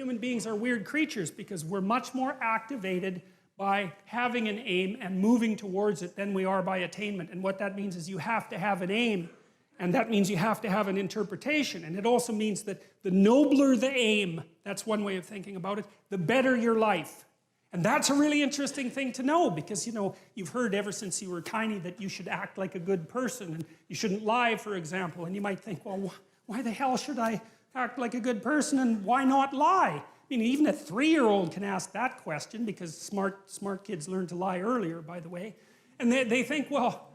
human beings are weird creatures because we're much more activated by having an aim and moving towards it than we are by attainment. And what that means is you have to have an aim, and that means you have to have an interpretation. And it also means that the nobler the aim, that's one way of thinking about it, the better your life. And that's a really interesting thing to know because, you know, you've heard ever since you were tiny that you should act like a good person and you shouldn't lie, for example. And you might think, well, why the hell should I act like a good person and why not lie? I mean, even a 3-year-old can ask that question because smart kids learn to lie earlier, by the way. And they think, well,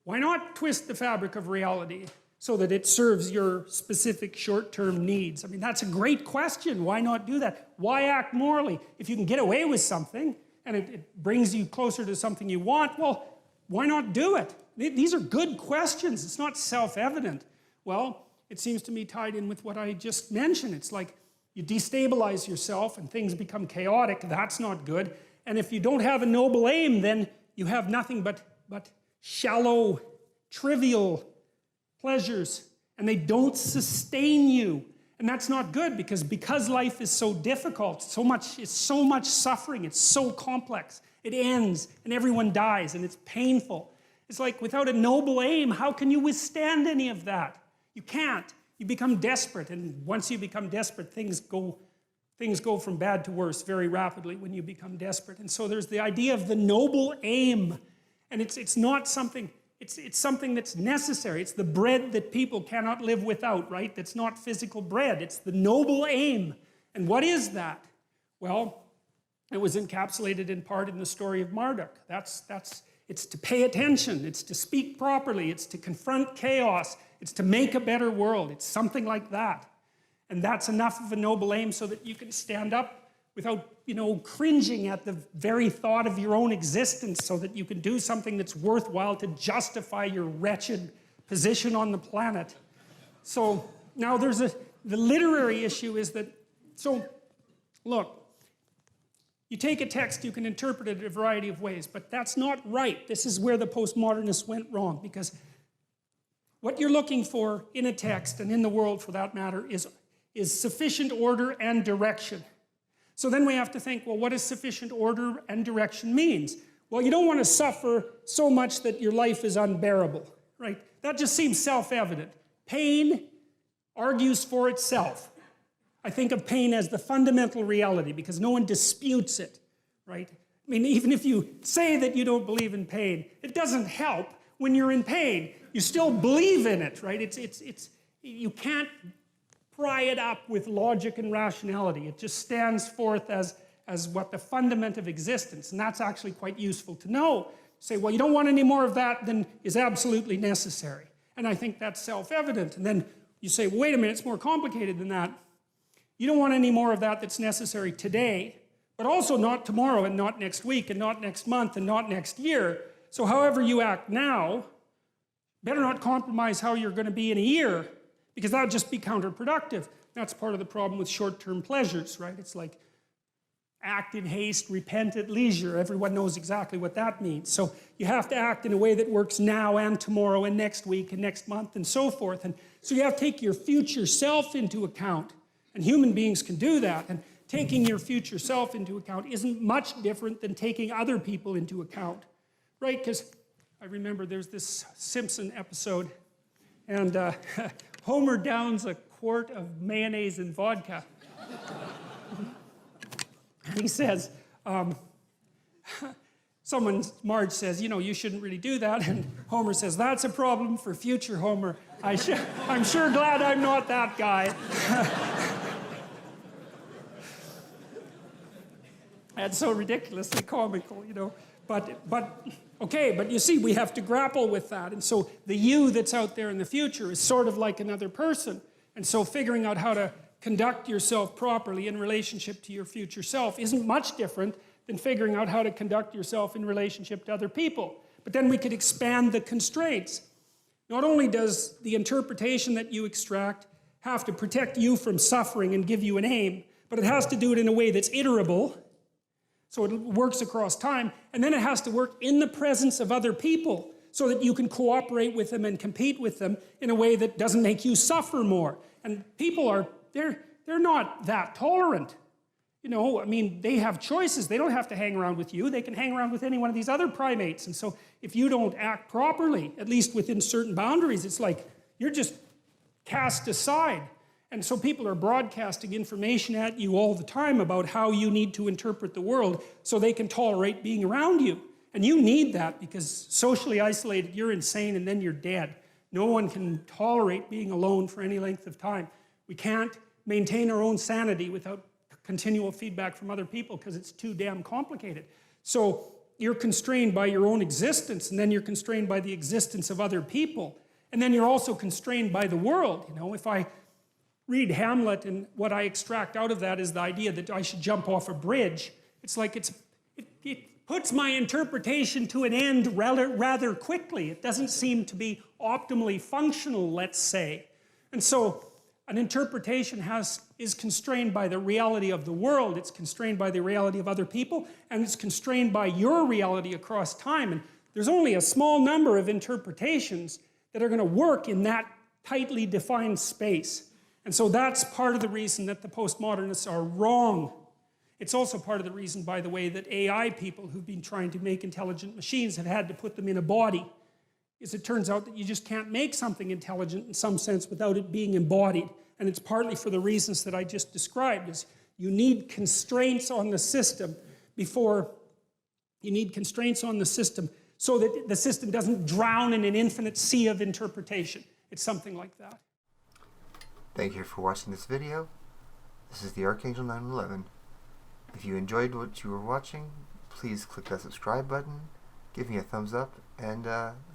why not twist the fabric of reality so that it serves your specific short-term needs? I mean, that's a great question. Why not do that? Why act morally? If you can get away with something and it brings you closer to something you want, well, why not do it? These are good questions. It's not self-evident. Well, it seems to me tied in with what I just mentioned. It's like, you destabilize yourself and things become chaotic. That's not good. And if you don't have a noble aim, then you have nothing but shallow, trivial pleasures. And they don't sustain you. And that's not good because life is so difficult, it's so much suffering, it's so complex. It ends and everyone dies and it's painful. It's like without a noble aim, how can you withstand any of that? You can't. You become desperate, and once you become desperate, things go from bad to worse very rapidly when you become desperate. And so there's the idea of the noble aim, and it's not something, it's something that's necessary. It's the bread that people cannot live without, right? That's not physical bread. It's the noble aim. And what is that? Well, it was encapsulated in part in the story of Marduk. It's to pay attention, it's to speak properly, it's to confront chaos, it's to make a better world. It's something like that. And that's enough of a noble aim so that you can stand up without, you know, cringing at the very thought of your own existence, so that you can do something that's worthwhile to justify your wretched position on the planet. So now the literary issue is that, so look, you take a text, you can interpret it a variety of ways, but that's not right. This is where the postmodernists went wrong, because what you're looking for in a text, and in the world for that matter, is sufficient order and direction. So then we have to think, well, what does sufficient order and direction means? Well, you don't want to suffer so much that your life is unbearable, right? That just seems self-evident. Pain argues for itself. I think of pain as the fundamental reality because no one disputes it, right? I mean, even if you say that you don't believe in pain, it doesn't help when you're in pain. You still believe in it, right? You can't pry it up with logic and rationality. It just stands forth as what the fundament of existence, and that's actually quite useful to know. Say, well, you don't want any more of that than is absolutely necessary. And I think that's self-evident. And then you say, well, wait a minute, it's more complicated than that. You don't want any more of that that's necessary today, but also not tomorrow and not next week and not next month and not next year. So however you act now, better not compromise how you're going to be in a year, because that would just be counterproductive. That's part of the problem with short-term pleasures, right? It's like act in haste, repent at leisure. Everyone knows exactly what that means. So you have to act in a way that works now and tomorrow and next week and next month and so forth. And so you have to take your future self into account. And human beings can do that. And taking your future self into account isn't much different than taking other people into account, right? Because I remember there's this Simpson episode, and Homer downs a quart of mayonnaise and vodka. He says, Marge says, you know, you shouldn't really do that. And Homer says, that's a problem for future Homer. I'm sure glad I'm not that guy. That's so ridiculously comical, you know. But you see, we have to grapple with that. And so the you that's out there in the future is sort of like another person. And so figuring out how to conduct yourself properly in relationship to your future self isn't much different than figuring out how to conduct yourself in relationship to other people. But then we could expand the constraints. Not only does the interpretation that you extract have to protect you from suffering and give you an aim, but it has to do it in a way that's iterable, so it works across time, and then it has to work in the presence of other people so that you can cooperate with them and compete with them in a way that doesn't make you suffer more. And people are, they're not that tolerant. You know, I mean, they have choices. They don't have to hang around with you. They can hang around with any one of these other primates. And so if you don't act properly, at least within certain boundaries, it's like you're just cast aside. And so people are broadcasting information at you all the time about how you need to interpret the world so they can tolerate being around you. And you need that because socially isolated, you're insane and then you're dead. No one can tolerate being alone for any length of time. We can't maintain our own sanity without continual feedback from other people because it's too damn complicated. So you're constrained by your own existence, and then you're constrained by the existence of other people. And then you're also constrained by the world. You know, if I read Hamlet and what I extract out of that is the idea that I should jump off a bridge, it's like it puts my interpretation to an end rather quickly. It doesn't seem to be optimally functional, let's say. And so an interpretation is constrained by the reality of the world, it's constrained by the reality of other people, and it's constrained by your reality across time. And there's only a small number of interpretations that are going to work in that tightly defined space. And so that's part of the reason that the postmodernists are wrong. It's also part of the reason, by the way, that AI people who've been trying to make intelligent machines have had to put them in a body. Is it turns out that you just can't make something intelligent in some sense without it being embodied. And it's partly for the reasons that I just described, is you need constraints on the system so that the system doesn't drown in an infinite sea of interpretation. It's something like that. Thank you for watching this video. This is the Archangel 911. If you enjoyed what you were watching, please click that subscribe button, give me a thumbs up, and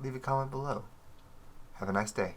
leave a comment below. Have a nice day.